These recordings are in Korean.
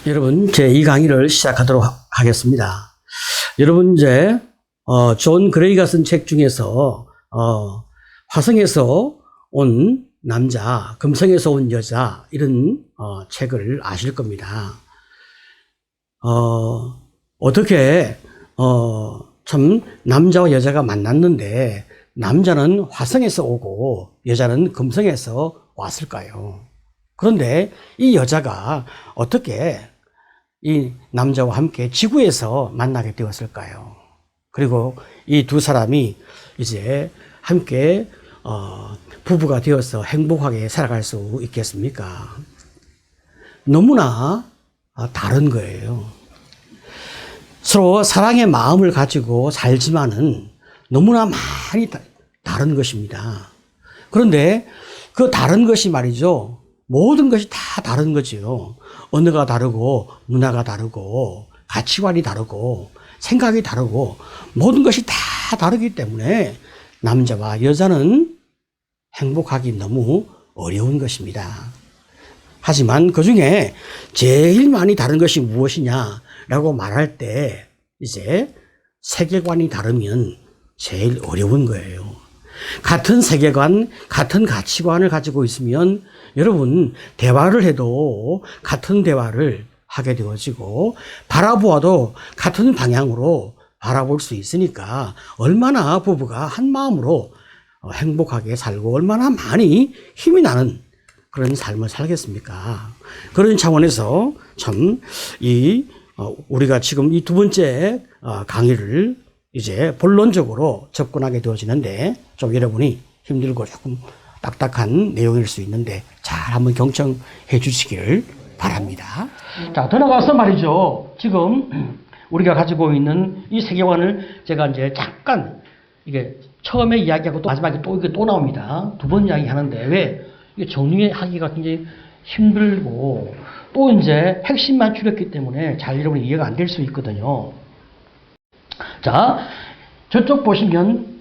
여러분, 제 이 강의를 시작하도록 하겠습니다. 여러분, 이제 존 그레이가 쓴 책 중에서 화성에서 온 남자, 금성에서 온 여자, 이런 책을 아실 겁니다. 어떻게 참 남자와 여자가 만났는데 남자는 화성에서 오고 여자는 금성에서 왔을까요? 그런데 이 여자가 어떻게 이 남자와 함께 지구에서 만나게 되었을까요? 그리고 이 두 사람이 이제 함께 부부가 되어서 행복하게 살아갈 수 있겠습니까? 너무나 다른 거예요. 서로 사랑의 마음을 가지고 살지만은 너무나 많이 다른 것입니다. 그런데 그 다른 것이 말이죠. 모든 것이 다 다른 거지요. 언어가 다르고 문화가 다르고 가치관이 다르고 생각이 다르고 모든 것이 다 다르기 때문에 남자와 여자는 행복하기 너무 어려운 것입니다. 하지만 그 중에 제일 많이 다른 것이 무엇이냐라고 말할 때 이제 세계관이 다르면 제일 어려운 거예요. 같은 세계관, 같은 가치관을 가지고 있으면 여러분 대화를 해도 같은 대화를 하게 되어지고 바라보아도 같은 방향으로 바라볼 수 있으니까 얼마나 부부가 한 마음으로 행복하게 살고 얼마나 많이 힘이 나는 그런 삶을 살겠습니까? 그런 차원에서 참 우리가 지금 이 두 번째 강의를 이제 본론적으로 접근하게 되어지는데 좀 여러분이 힘들고 조금 딱딱한 내용일 수 있는데 잘 한번 경청해 주시기를 바랍니다. 자, 더 나가서 말이죠. 지금 우리가 가지고 있는 이 세계관을 제가 이제 잠깐 이게 처음에 이야기하고 또 마지막에 또 나옵니다. 두 번 이야기 하는데 왜 이게 정리하기가 굉장히 힘들고 또 이제 핵심만 줄였기 때문에 잘 여러분이 이해가 안 될 수 있거든요. 자, 저쪽 보시면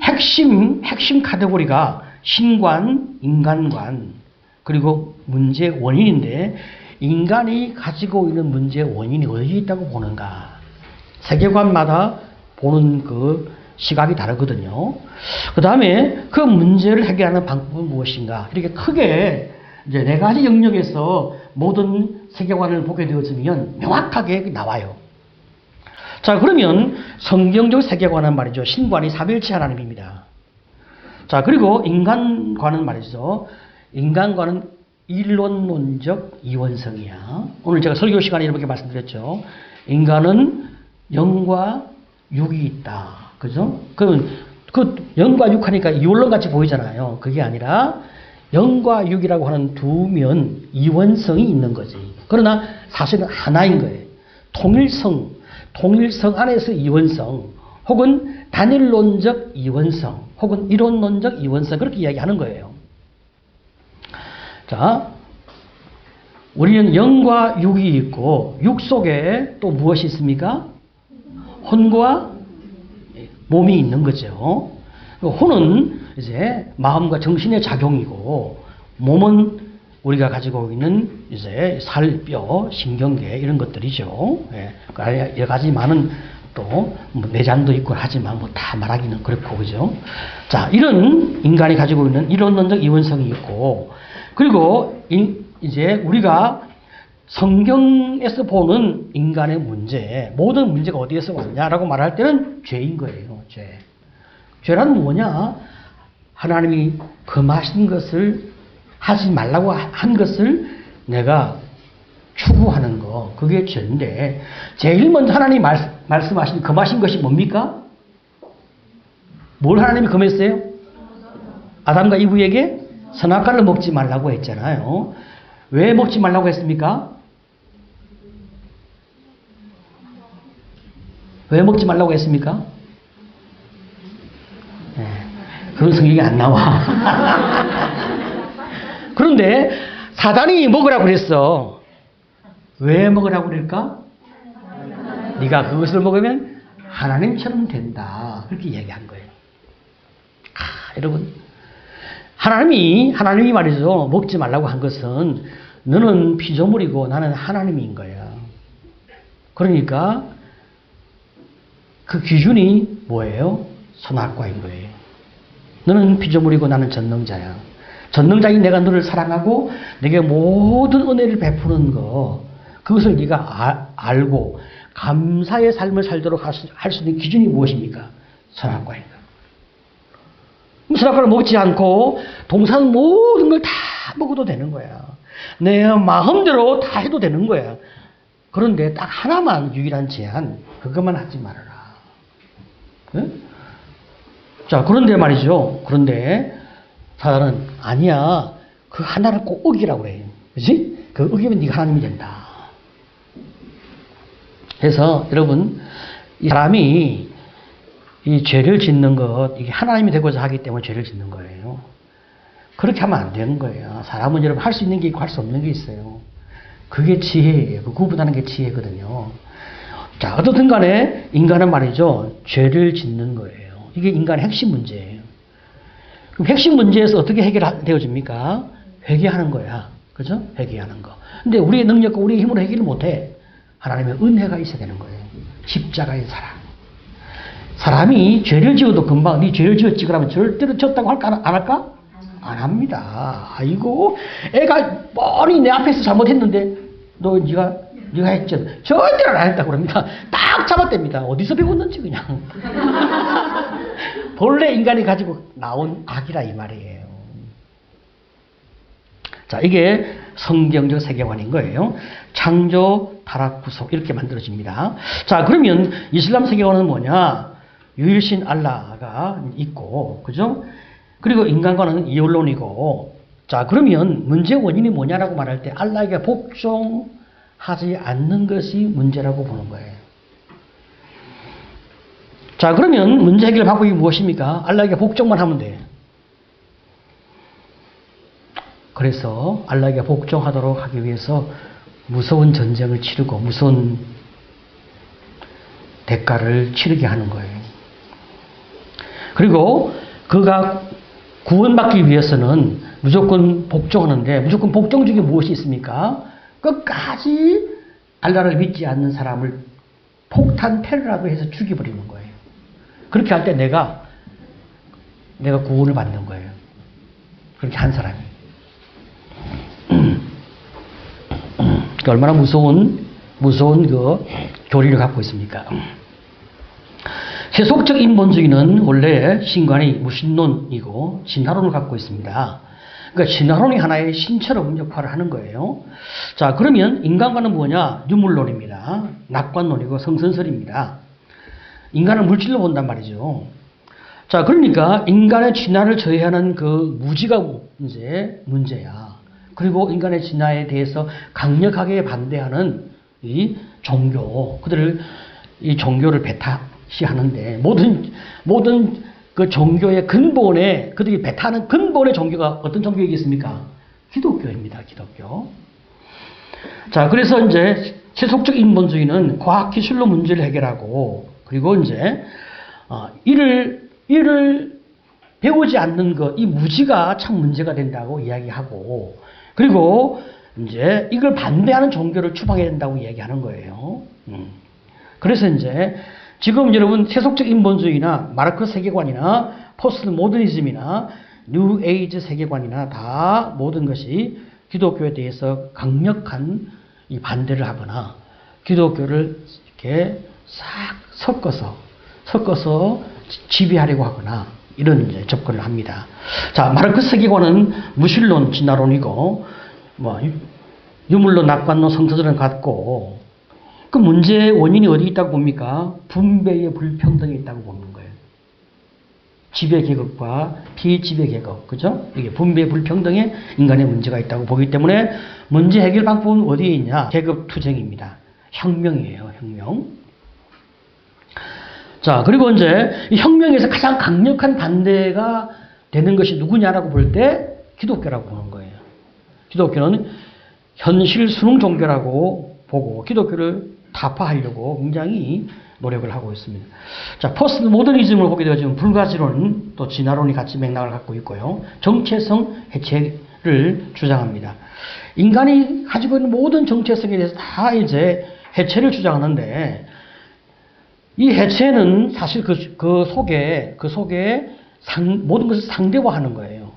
핵심 카테고리가 신관, 인간관, 그리고 문제의 원인인데 인간이 가지고 있는 문제의 원인이 어디 있다고 보는가. 세계관마다 보는 그 시각이 다르거든요. 그 다음에 그 문제를 해결하는 방법은 무엇인가. 이렇게 크게 이제 네 가지 영역에서 모든 세계관을 보게 되어지면 명확하게 나와요. 자, 그러면 성경적 세계관은 말이죠. 신관이 삼위일체 하나님입니다. 자, 그리고 인간관은 말이죠. 인간관은 이론론적 이원성이야. 오늘 제가 설교 시간에 이렇게 말씀드렸죠. 인간은 영과 육이 있다. 그죠? 그러면 그 영과 육 하니까 이원론 같이 보이잖아요. 그게 아니라 영과 육이라고 하는 두 면 이원성이 있는 거지. 그러나 사실은 하나인 거예요. 통일성 안에서 이원성, 혹은 단일론적 이원성, 혹은 이론론적 이원성, 그렇게 이야기하는 거예요. 자, 우리는 영과 육이 있고, 육 속에 또 무엇이 있습니까? 혼과 몸이 있는 거죠. 혼은 이제 마음과 정신의 작용이고, 몸은 우리가 가지고 있는 이제 살, 뼈, 신경계 이런 것들이죠. 예, 여러 가지 많은 또 내장도 있고 하지만 뭐 다 말하기는 그렇고 그죠. 자, 이런 인간이 가지고 있는 이론론적 이원성이 있고, 그리고 이제 우리가 성경에서 보는 인간의 문제, 모든 문제가 어디에서 왔냐라고 말할 때는 죄인 거예요. 죄란 뭐냐? 하나님이 금하신 것을 하지 말라고 한 것을 내가 추구하는 거, 그게 죄인데, 제일 먼저 하나님이 말씀하신, 금하신 것이 뭡니까? 뭘 하나님이 금했어요? 아담과 이브에게 선악과를 먹지 말라고 했잖아요. 왜 먹지 말라고 했습니까? 왜 먹지 말라고 했습니까? 네, 그런 성경이 안 나와. 그런데 사단이 먹으라고 그랬어. 왜 먹으라고 그럴까? 네가 그것을 먹으면 하나님처럼 된다. 그렇게 얘기한 거예요. 여러분, 하나님이 말이죠. 먹지 말라고 한 것은 너는 피조물이고 나는 하나님인 거야. 그러니까 그 기준이 뭐예요? 선악과인 거예요. 너는 피조물이고 나는 전능자야. 전능자인 내가 너를 사랑하고 내게 모든 은혜를 베푸는 거, 그것을 네가 알고 감사의 삶을 살도록 할 수 있는 기준이 무엇입니까? 선악과인가. 선악과를 먹지 않고 동산 모든 걸 다 먹어도 되는 거야. 내 마음대로 다 해도 되는 거야. 그런데 딱 하나만 유일한 제한, 그것만 하지 말아라. 네? 자, 그런데 말이죠. 그런데 사단은 아니야. 그 하나를 꼭 어기라고 해. 그렇지? 그 어기면 네가 하나님이 된다. 그래서 여러분, 이 사람이 이 죄를 짓는 것, 이게 하나님이 되고자 하기 때문에 죄를 짓는 거예요. 그렇게 하면 안 되는 거예요. 사람은 여러분 할 수 있는 게 있고 할 수 없는 게 있어요. 그게 지혜예요. 그 구분하는 게 지혜거든요. 자, 어떻든 간에 인간은 말이죠. 죄를 짓는 거예요. 이게 인간의 핵심 문제예요. 그럼 핵심 문제에서 어떻게 해결되어집니까? 회개하는 거야. 그죠? 회개하는 거. 근데 우리의 능력과 우리의 힘으로 해결을 못 해. 하나님의 은혜가 있어야 되는 거예요. 십자가의 사랑. 사람이 죄를 지어도 금방 네 죄를 지었지 그러면 절대로 졌다고 할까? 안 할까? 안 합니다. 아이고, 애가 뻔히 내 앞에서 잘못했는데 네가 했죠. 절대로 안 했다고 그럽니다. 딱 잡아댑니다. 어디서 배웠는지 그냥. 본래 인간이 가지고 나온 악이라 이 말이에요. 자, 이게 성경적 세계관인 거예요. 창조, 타락, 구속 이렇게 만들어집니다. 자, 그러면 이슬람 세계관은 뭐냐? 유일신 알라가 있고, 그죠? 그리고 인간과는 이혼론이고, 자, 그러면 문제 원인이 뭐냐라고 말할 때 알라에게 복종하지 않는 것이 문제라고 보는 거예요. 자, 그러면 문제 해결 방법이 무엇입니까? 알라에게 복종만 하면 돼요. 그래서 알라에게 복종하도록 하기 위해서 무서운 전쟁을 치르고 무서운 대가를 치르게 하는 거예요. 그리고 그가 구원받기 위해서는 무조건 복종하는데 무조건 복종 중에 무엇이 있습니까? 끝까지 알라를 믿지 않는 사람을 폭탄 테러라도 해서 죽여버리는 거예요. 그렇게 할 때 내가 구원을 받는 거예요. 그렇게 한 사람이. 얼마나 무서운 그 교리를 갖고 있습니까? 세속적 인본주의는 원래 신관이 무신론이고 진화론을 갖고 있습니다. 그러니까 진화론이 하나의 신처럼 역할을 하는 거예요. 자, 그러면 인간과는 뭐냐? 유물론입니다. 낙관론이고 성선설입니다. 인간을 물질로 본단 말이죠. 자, 그러니까 인간의 진화를 저해하는 그 무지가 이제 문제야. 그리고 인간의 진화에 대해서 강력하게 반대하는 이 종교, 그들을 이 종교를 배타시하는데 모든 그 종교의 근본에 그들이 배타하는 근본의 종교가 어떤 종교이겠습니까? 기독교입니다. 기독교. 자, 그래서 이제 세속적 인본주의는 과학 기술로 문제를 해결하고 그리고 이제 이를 배우지 않는 것, 이 무지가 참 문제가 된다고 이야기하고 그리고 이제 이걸 반대하는 종교를 추방해야 된다고 이야기하는 거예요. 그래서 이제 지금 여러분 세속적 인본주의나 마르크스 세계관이나 포스트 모더니즘이나 뉴 에이지 세계관이나 다 모든 것이 기독교에 대해서 강력한 이 반대를 하거나 기독교를 이렇게 싹 섞어서 지배하려고 하거나 이런 이제 접근을 합니다. 자, 마르크스 세계관은 무신론, 진화론이고 유물론, 낙관론, 성서설은 같고 그 문제의 원인이 어디 있다고 봅니까? 분배의 불평등이 있다고 보는 거예요. 지배계급과 비지배계급, 그죠? 이게 분배의 불평등에 인간의 문제가 있다고 보기 때문에 문제 해결 방법은 어디에 있냐? 계급 투쟁입니다. 혁명이에요, 혁명. 자, 그리고 이제 이 혁명에서 가장 강력한 반대가 되는 것이 누구냐라고 볼 때 기독교라고 보는 거예요. 기독교는 현실 수능 종교라고 보고 기독교를 타파하려고 굉장히 노력을 하고 있습니다. 자, 포스트 모더니즘을 보게 되면 불가지론 또 진화론이 같이 맥락을 갖고 있고요. 정체성 해체를 주장합니다. 인간이 가지고 있는 모든 정체성에 대해서 다 이제 해체를 주장하는데 이 해체는 사실 그 속에 모든 것을 상대화하는 거예요.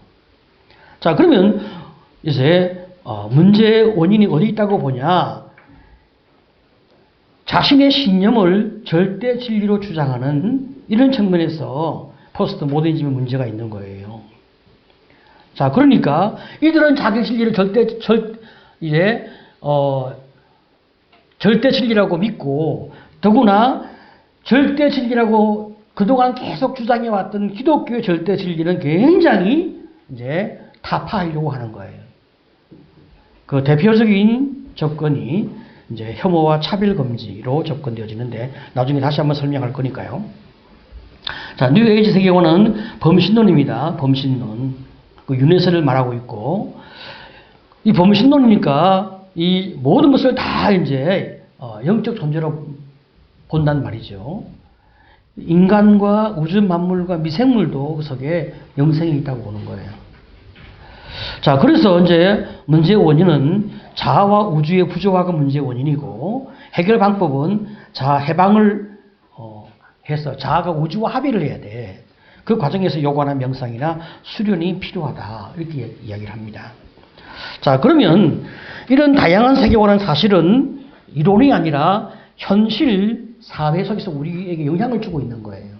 자, 그러면 이제 문제의 원인이 어디 있다고 보냐? 자신의 신념을 절대 진리로 주장하는 이런 측면에서 포스트 모더니즘의 문제가 있는 거예요. 자, 그러니까 이들은 자기 진리를 절대 진리라고 믿고, 더구나 절대 진리라고 그동안 계속 주장해왔던 기독교의 절대 진리는 굉장히 이제 타파하려고 하는 거예요. 그 대표적인 접근이 이제 혐오와 차별 금지로 접근되어지는데 나중에 다시 한번 설명할 거니까요. 자, 뉴 에이지 세계관은 범신론입니다. 범신론. 그 윤회설을 말하고 있고, 이 범신론이니까 이 모든 것을 다 이제 영적 존재로 본단 말이죠. 인간과 우주 만물과 미생물도 그 속에 영생이 있다고 보는 거예요. 자, 그래서 이제 문제의 원인은 자아와 우주의 부조화가 문제의 원인이고, 해결 방법은 자아 해방을 해서 자아가 우주와 합의를 해야 돼. 그 과정에서 요구하는 명상이나 수련이 필요하다. 이렇게 이야기를 합니다. 자, 그러면 이런 다양한 세계관은 사실은 이론이 아니라 현실 사회 속에서 우리에게 영향을 주고 있는 거예요.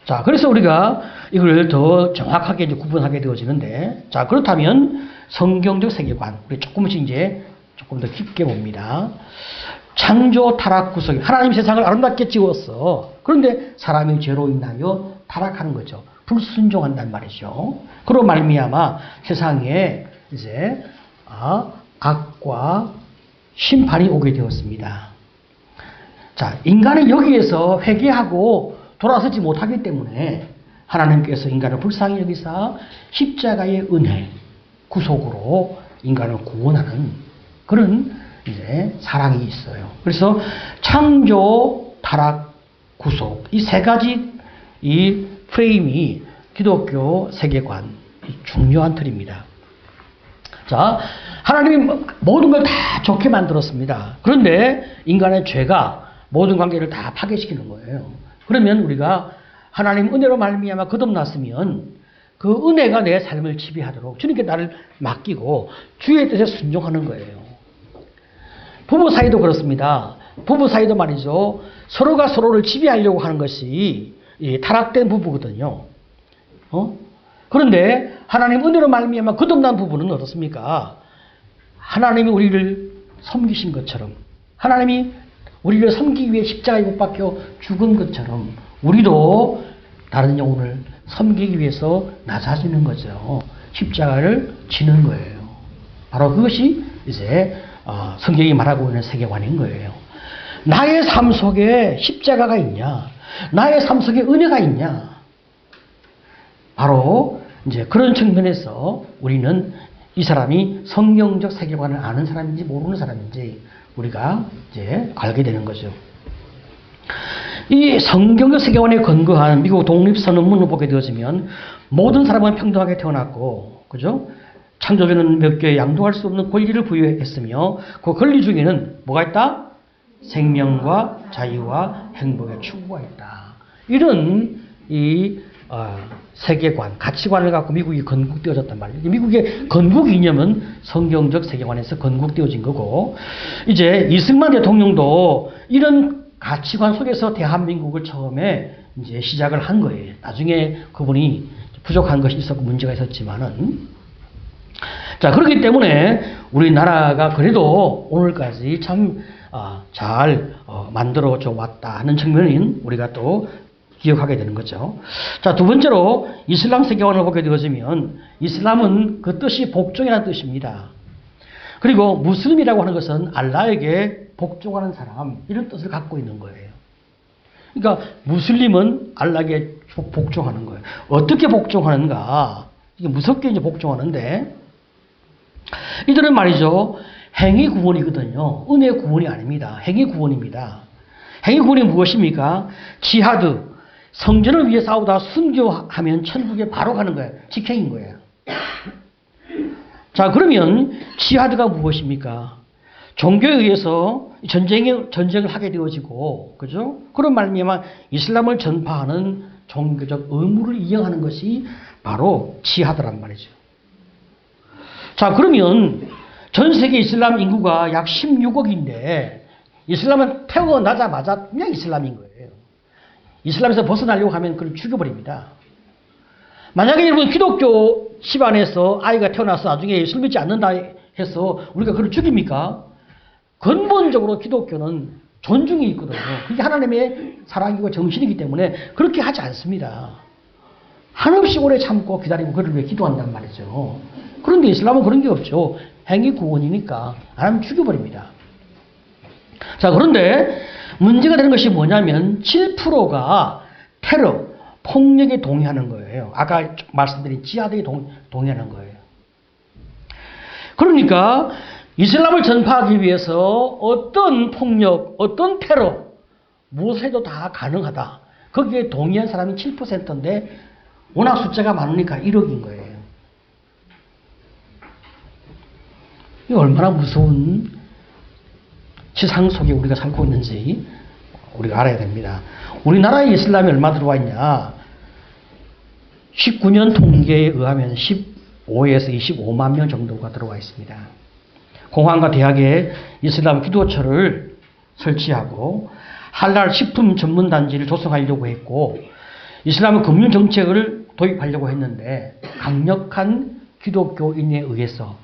자, 그래서 우리가 이걸 더 정확하게 이제 구분하게 되어지는데, 자, 그렇다면 성경적 세계관, 우리 조금 더 깊게 봅니다. 창조, 타락, 구속. 하나님 세상을 아름답게 지었어. 그런데 사람이 죄로 인하여 타락하는 거죠. 불순종한단 말이죠. 그로 말미암아 세상에 이제 악과 심판이 오게 되었습니다. 자, 인간은 여기에서 회개하고 돌아서지 못하기 때문에 하나님께서 인간을 불쌍히 여기사 십자가의 은혜, 구속으로 인간을 구원하는 그런 이제 사랑이 있어요. 그래서 창조, 타락, 구속 이 세 가지 이 프레임이 기독교 세계관 중요한 틀입니다. 자, 하나님이 모든 걸 다 좋게 만들었습니다. 그런데 인간의 죄가 모든 관계를 다 파괴시키는 거예요. 그러면 우리가 하나님 은혜로 말미암아 거듭났으면 그 은혜가 내 삶을 지배하도록 주님께 나를 맡기고 주의 뜻에 순종하는 거예요. 부부 사이도 그렇습니다. 부부 사이도 말이죠. 서로가 서로를 지배하려고 하는 것이 타락된 부부거든요. 그런데 하나님 은혜로 말미암아 거듭난 부부는 어떻습니까? 하나님이 우리를 섬기신 것처럼, 하나님이 우리를 섬기기 위해 십자가에 못 박혀 죽은 것처럼 우리도 다른 영혼을 섬기기 위해서 낮아지는 거죠. 십자가를 지는 거예요. 바로 그것이 이제 성경이 말하고 있는 세계관인 거예요. 나의 삶 속에 십자가가 있냐? 나의 삶 속에 은혜가 있냐? 바로 이제 그런 측면에서 우리는 이 사람이 성경적 세계관을 아는 사람인지 모르는 사람인지 우리가 이제 알게 되는 거죠. 이 성경적 세계관에 근거한 미국 독립선언문을 보게 되어지면 모든 사람은 평등하게 태어났고, 그죠? 창조주는 몇 개의 양도할 수 없는 권리를 부여했으며 그 권리 중에는 뭐가 있다? 생명과 자유와 행복의 추구가 있다. 이런 이 세계관, 가치관을 갖고 미국이 건국되어졌단 말이에요. 미국의 건국 이념은 성경적 세계관에서 건국되어진 거고, 이제 이승만 대통령도 이런 가치관 속에서 대한민국을 처음에 이제 시작을 한 거예요. 나중에 그분이 부족한 것이 있었고 문제가 있었지만은. 자, 그렇기 때문에 우리나라가 그래도 오늘까지 참 잘 만들어져 왔다 하는 측면인 우리가 또 기억하게 되는 거죠. 자, 두 번째로 이슬람 세계관을 보게 되어지면 이슬람은 그 뜻이 복종이라는 뜻입니다. 그리고 무슬림이라고 하는 것은 알라에게 복종하는 사람, 이런 뜻을 갖고 있는 거예요. 그러니까 무슬림은 알라에게 복종하는 거예요. 어떻게 복종하는가? 이게 무섭게 이제 복종하는데, 이들은 말이죠, 행위 구원이거든요. 은혜 구원이 아닙니다. 행위 구원입니다. 행위 구원이 무엇입니까? 지하드, 성전을 위해 싸우다 순교하면 천국에 바로 가는 거예요. 직행인 거예요. 자, 그러면 지하드가 무엇입니까? 종교에 의해서 전쟁을 하게 되어지고, 그죠? 그런 말미암아 이슬람을 전파하는 종교적 의무를 이행하는 것이 바로 지하드란 말이죠. 자, 그러면 전 세계 이슬람 인구가 약 16억인데 이슬람은 태어나자마자 그냥 이슬람인 거예요. 이슬람에서 벗어나려고 하면 그걸 죽여버립니다. 만약에 여러분 기독교 집안에서 아이가 태어나서 나중에 예수를 믿지 않는다 해서 우리가 그걸 죽입니까? 근본적으로 기독교는 존중이 있거든요. 그게 하나님의 사랑이고 정신이기 때문에 그렇게 하지 않습니다. 한없이 오래 참고 기다리고 그를 위해 기도한단 말이죠. 그런데 이슬람은 그런 게 없죠. 행위 구원이니까 안 하면 죽여버립니다. 자, 그런데 문제가 되는 것이 뭐냐면 7%가 테러, 폭력에 동의하는 거예요. 아까 말씀드린 지하드에 동의하는 거예요. 그러니까 이슬람을 전파하기 위해서 어떤 폭력, 어떤 테러, 무엇해도 다 가능하다. 거기에 동의한 사람이 7%인데 워낙 숫자가 많으니까 1억인 거예요. 이게 얼마나 무서운 세상 속에 우리가 살고 있는지 우리가 알아야 됩니다. 우리나라에 이슬람이 얼마 들어와 있냐? 19년 통계에 의하면 15에서 25만 명 정도가 들어와 있습니다. 공항과 대학에 이슬람 기도처를 설치하고 할랄 식품 전문 단지를 조성하려고 했고 이슬람 금융 정책을 도입하려고 했는데 강력한 기독교인에 의해서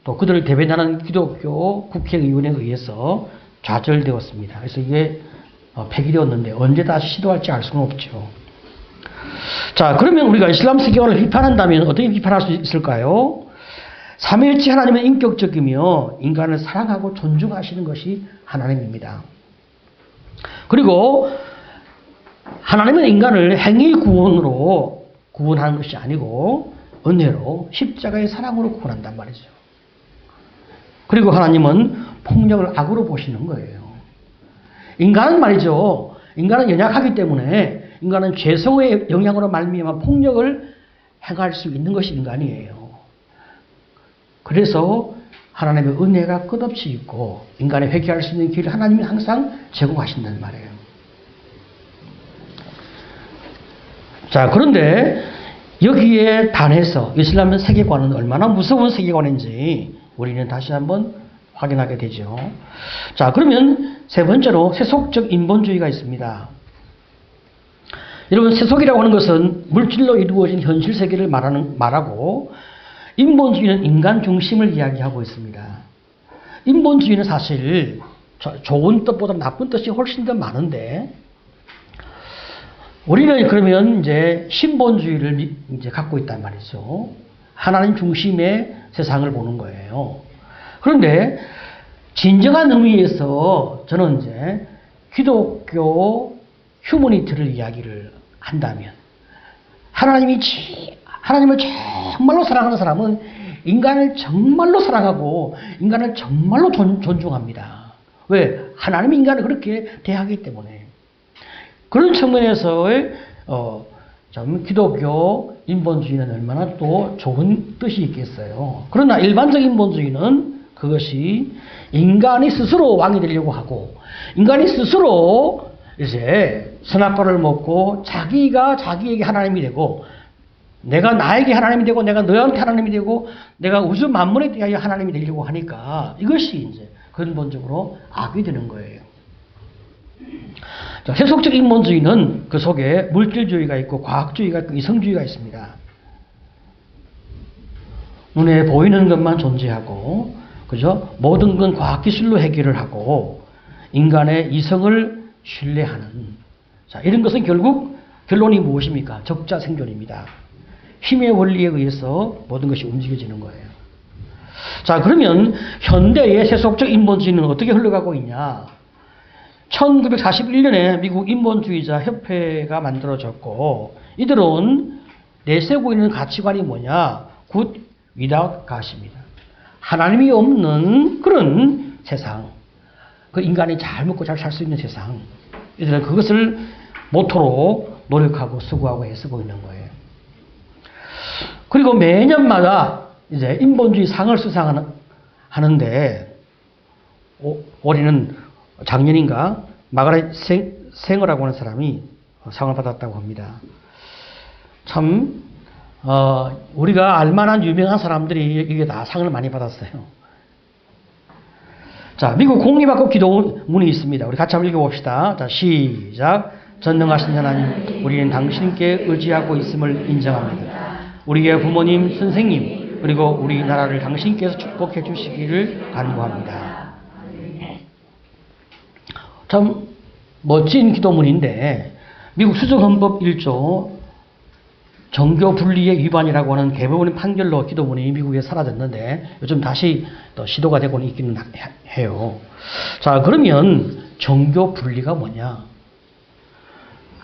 또 그들을 대변하는 기독교 국회의원에 의해서 좌절되었습니다. 그래서 이게 폐기되었는데 언제 다시 시도할지 알 수는 없죠. 자, 그러면 우리가 이슬람 세계관을 비판한다면 어떻게 비판할 수 있을까요? 삼위일체 하나님은 인격적이며 인간을 사랑하고 존중하시는 것이 하나님입니다. 그리고 하나님은 인간을 행위 구원으로 구원하는 것이 아니고 은혜로 십자가의 사랑으로 구원한단 말이죠. 그리고 하나님은 폭력을 악으로 보시는 거예요. 인간은 말이죠. 인간은 연약하기 때문에 인간은 죄성의 영향으로 말미암아 폭력을 행할 수 있는 것이 인간이에요. 그래서 하나님의 은혜가 끝없이 있고 인간이 회개할 수 있는 길을 하나님이 항상 제공하신다는 말이에요. 자, 그런데 여기에 반해서 이슬람 세계관은 얼마나 무서운 세계관인지 우리는 다시 한번 확인하게 되죠. 자, 그러면 세 번째로 세속적 인본주의가 있습니다. 여러분, 세속이라고 하는 것은 물질로 이루어진 현실 세계를 말하고 인본주의는 인간 중심을 이야기하고 있습니다. 인본주의는 사실 좋은 뜻보다 나쁜 뜻이 훨씬 더 많은데 우리는 그러면 이제 신본주의를 이제 갖고 있단 말이죠. 하나님 중심의 세상을 보는 거예요. 그런데 진정한 의미에서 저는 이제 기독교 휴머니티를 이야기를 한다면 하나님을 정말로 사랑하는 사람은 인간을 정말로 사랑하고 인간을 정말로 존중합니다. 왜? 하나님이 인간을 그렇게 대하기 때문에. 그런 측면에서의 기독교 인본주의는 얼마나 또 좋은 뜻이 있겠어요. 그러나 일반적인 인본주의는 그것이 인간이 스스로 왕이 되려고 하고 인간이 스스로 이제 선악과를 먹고 자기가 자기에게 하나님이 되고 내가 나에게 하나님이 되고 내가 너한테 하나님이 되고 내가 우주 만물에 대하여 하나님이 되려고 하니까 이것이 이제 근본적으로 악이 되는 거예요. 자, 세속적 인본주의는 그 속에 물질주의가 있고 과학주의가 있고 이성주의가 있습니다. 눈에 보이는 것만 존재하고 그죠? 모든 건 과학기술로 해결을 하고 인간의 이성을 신뢰하는 자, 이런 것은 결국 결론이 무엇입니까? 적자생존입니다. 힘의 원리에 의해서 모든 것이 움직여지는 거예요. 자, 그러면 현대의 세속적 인본주의는 어떻게 흘러가고 있냐? 1941년에 미국 인본주의자 협회가 만들어졌고 이들은 내세우고 있는 가치관이 뭐냐? Good without God입니다. 하나님이 없는 그런 세상, 그 인간이 잘 먹고 잘 살 수 있는 세상, 이들은 그것을 모토로 노력하고 수고하고 애쓰고 있는 거예요. 그리고 매년마다 이제 인본주의 상을 수상하는데 올해는 작년인가 마가렛 생어라고 하는 사람이 상을 받았다고 합니다. 참 우리가 알만한 유명한 사람들이 이게 다 상을 많이 받았어요. 자, 미국 공립학급 기도문이 있습니다. 우리 같이 한번 읽어봅시다. 자, 시작. 전능하신 하나님, 우리는 당신께 의지하고 있음을 인정합니다. 우리의 부모님, 선생님, 그리고 우리나라를 당신께서 축복해 주시기를 간구합니다. 참 멋진 기도문인데 미국 수정헌법 1조 정교 분리의 위반이라고 하는 대법원의 판결로 기도문이 미국에 사라졌는데 요즘 다시 또 시도가 되고 있기는 해요. 자, 그러면 정교 분리가 뭐냐?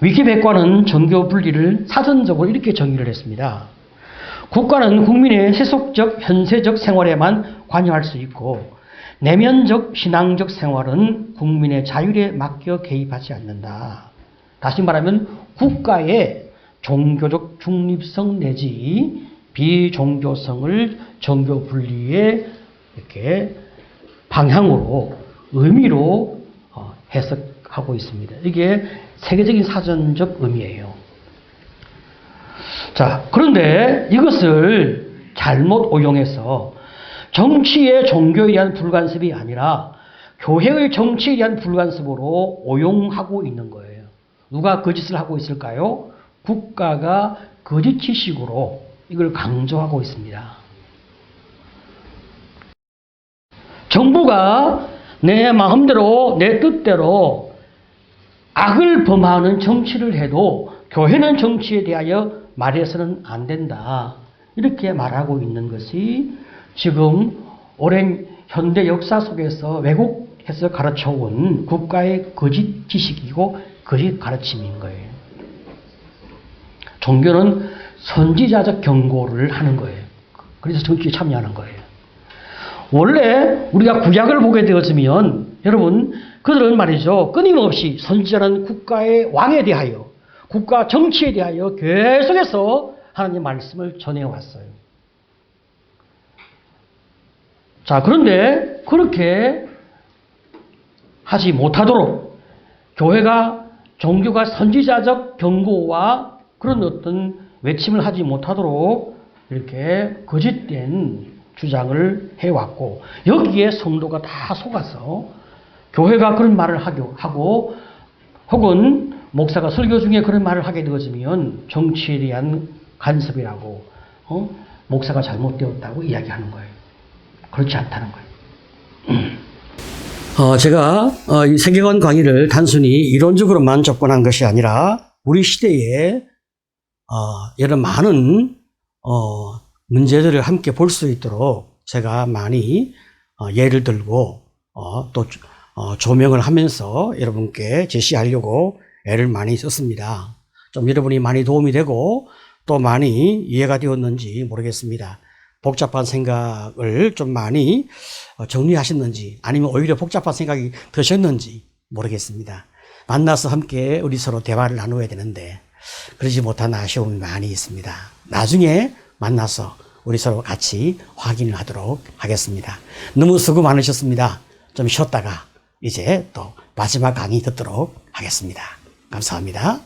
위키백과는 정교 분리를 사전적으로 이렇게 정의를 했습니다. 국가는 국민의 세속적, 현세적 생활에만 관여할 수 있고 내면적, 신앙적 생활은 국민의 자율에 맡겨 개입하지 않는다. 다시 말하면 국가의 종교적 중립성 내지 비종교성을 정교 분리의 이렇게 방향으로 의미로 해석하고 있습니다. 이게 세계적인 사전적 의미예요. 자, 그런데 이것을 잘못 오용해서 정치의 종교에 대한 불간섭이 아니라 교회의 정치에 대한 불간섭으로 오용하고 있는 거예요. 누가 그 짓을 하고 있을까요? 국가가 거짓 지식으로 이걸 강조하고 있습니다. 정부가 내 마음대로 내 뜻대로 악을 범하는 정치를 해도 교회는 정치에 대하여 말해서는 안 된다. 이렇게 말하고 있는 것이 지금 오랜 현대 역사 속에서 왜곡해서 가르쳐온 국가의 거짓 지식이고 거짓 가르침인 거예요. 종교는 선지자적 경고를 하는 거예요. 그래서 정치에 참여하는 거예요. 원래 우리가 구약을 보게 되었으면 여러분 그들은 말이죠. 끊임없이 선지자는 국가의 왕에 대하여 국가 정치에 대하여 계속해서 하나님의 말씀을 전해왔어요. 자, 그런데 그렇게 하지 못하도록 교회가 종교가 선지자적 경고와 그런 어떤 외침을 하지 못하도록 이렇게 거짓된 주장을 해왔고 여기에 성도가 다 속아서 교회가 그런 말을 하고 혹은 목사가 설교 중에 그런 말을 하게 되어지면 정치에 대한 간섭이라고 목사가 잘못되었다고 이야기하는 거예요. 그렇지 않다는 거예요. 제가 이 세계관 강의를 단순히 이론적으로만 접근한 것이 아니라 우리 시대에 이런 많은 문제들을 함께 볼 수 있도록 제가 많이 예를 들고 또 조명을 하면서 여러분께 제시하려고 애를 많이 썼습니다. 좀 여러분이 많이 도움이 되고 또 많이 이해가 되었는지 모르겠습니다. 복잡한 생각을 좀 많이 정리하셨는지 아니면 오히려 복잡한 생각이 드셨는지 모르겠습니다. 만나서 함께 우리 서로 대화를 나누어야 되는데 그러지 못한 아쉬움이 많이 있습니다. 나중에 만나서 우리 서로 같이 확인을 하도록 하겠습니다. 너무 수고 많으셨습니다. 좀 쉬었다가 이제 또 마지막 강의 듣도록 하겠습니다. 감사합니다.